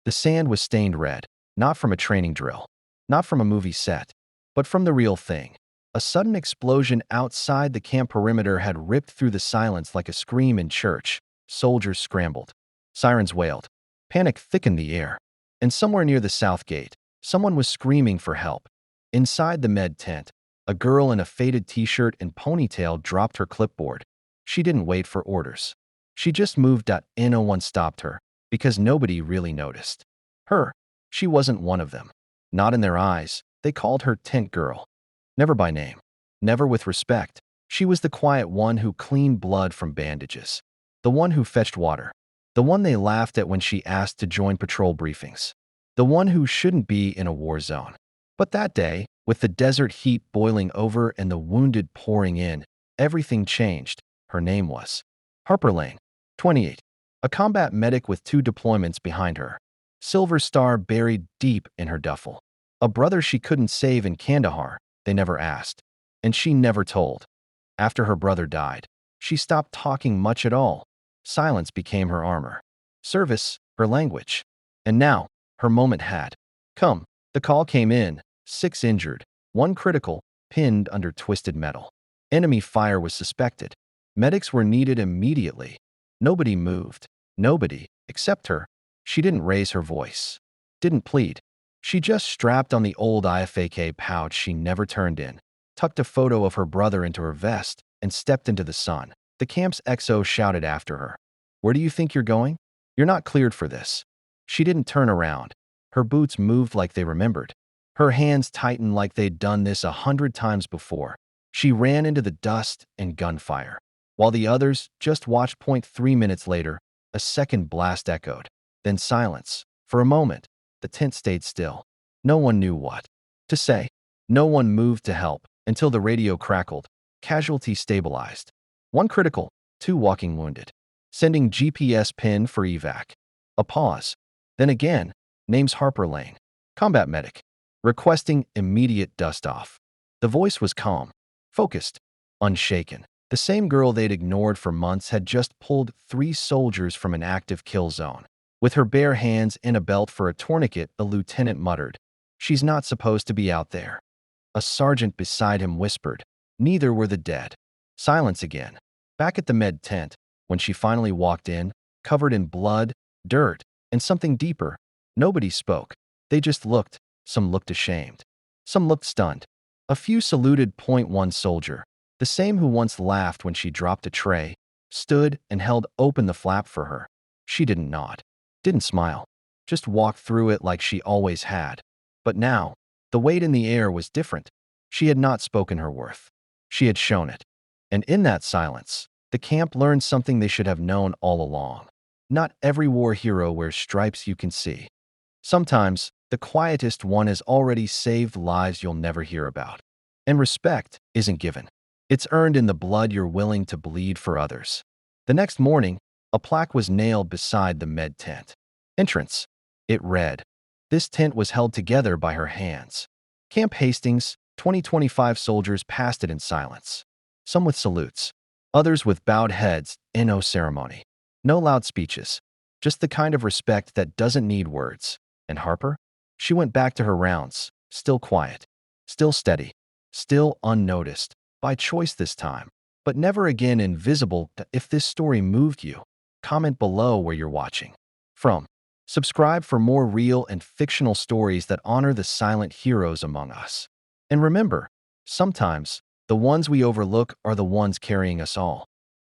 The sand was stained red, not from a training drill, not from a movie set, but from the real thing. A sudden explosion outside the camp perimeter had ripped through the silence like a scream in church. Soldiers scrambled. Sirens wailed. Panic thickened the air. And somewhere near the south gate, someone was screaming for help. Inside the med tent, a girl in a faded t-shirt and ponytail dropped her clipboard. She didn't wait for orders. She just moved. No one stopped her, because nobody really noticed. Her. She wasn't one of them. Not in their eyes. They called her Tent Girl. Never by name. Never with respect. She was the quiet one who cleaned blood from bandages. The one who fetched water. The one they laughed at when she asked to join patrol briefings. The one who shouldn't be in a war zone. But that day, with the desert heat boiling over and the wounded pouring in, everything changed. Her name was Harper Lane, 28. A combat medic with 2 deployments behind her. Silver Star buried deep in her duffel. A brother she couldn't save in Kandahar. They never asked. And she never told. After her brother died, she stopped talking much at all. Silence became her armor. Service, her language. And now, her moment had come. The call came in. 6 injured, 1 critical, pinned under twisted metal. Enemy fire was suspected. Medics were needed immediately. Nobody moved. Nobody, except her. She didn't raise her voice. Didn't plead. She just strapped on the old IFAK pouch she never turned in, tucked a photo of her brother into her vest, and stepped into the sun. The camp's XO shouted after her. "Where do you think you're going? You're not cleared for this." She didn't turn around. Her boots moved like they remembered. Her hands tightened like they'd done this 100 times before. She ran into the dust and gunfire. While the others just watched. 3 minutes later, a second blast echoed. Then silence. For a moment, the tent stayed still. No one knew what to say. No one moved to help until the radio crackled. Casualty stabilized. 1 critical, 2 walking wounded. Sending GPS pin for evac. A pause. Then again, name's Harper Lane. Combat medic. Requesting immediate dust-off. The voice was calm, focused, unshaken. The same girl they'd ignored for months had just pulled 3 soldiers from an active kill zone. With her bare hands in a belt for a tourniquet, the lieutenant muttered, "She's not supposed to be out there." A sergeant beside him whispered, "Neither were the dead." Silence again. Back at the med tent, when she finally walked in, covered in blood, dirt, and something deeper, nobody spoke. They just looked. Some looked ashamed. Some looked stunned. A few saluted. 1 soldier, the same who once laughed when she dropped a tray, stood and held open the flap for her. She didn't nod, didn't smile, just walked through it like she always had. But now, the weight in the air was different. She had not spoken her worth. She had shown it. And in that silence, the camp learned something they should have known all along. Not every war hero wears stripes you can see. Sometimes, the quietest one has already saved lives you'll never hear about. And respect isn't given. It's earned in the blood you're willing to bleed for others. The next morning, a plaque was nailed beside the med tent. Entrance. It read, "This tent was held together by her hands." Camp Hastings, 2025 soldiers passed it in silence. Some with salutes, others with bowed heads, in no ceremony. No loud speeches, just the kind of respect that doesn't need words. And Harper? She went back to her rounds, still quiet, still steady, still unnoticed, by choice this time, but never again invisible. If this story moved you, comment below where you're watching from. Subscribe for more real and fictional stories that honor the silent heroes among us. And remember, sometimes, the ones we overlook are the ones carrying us all.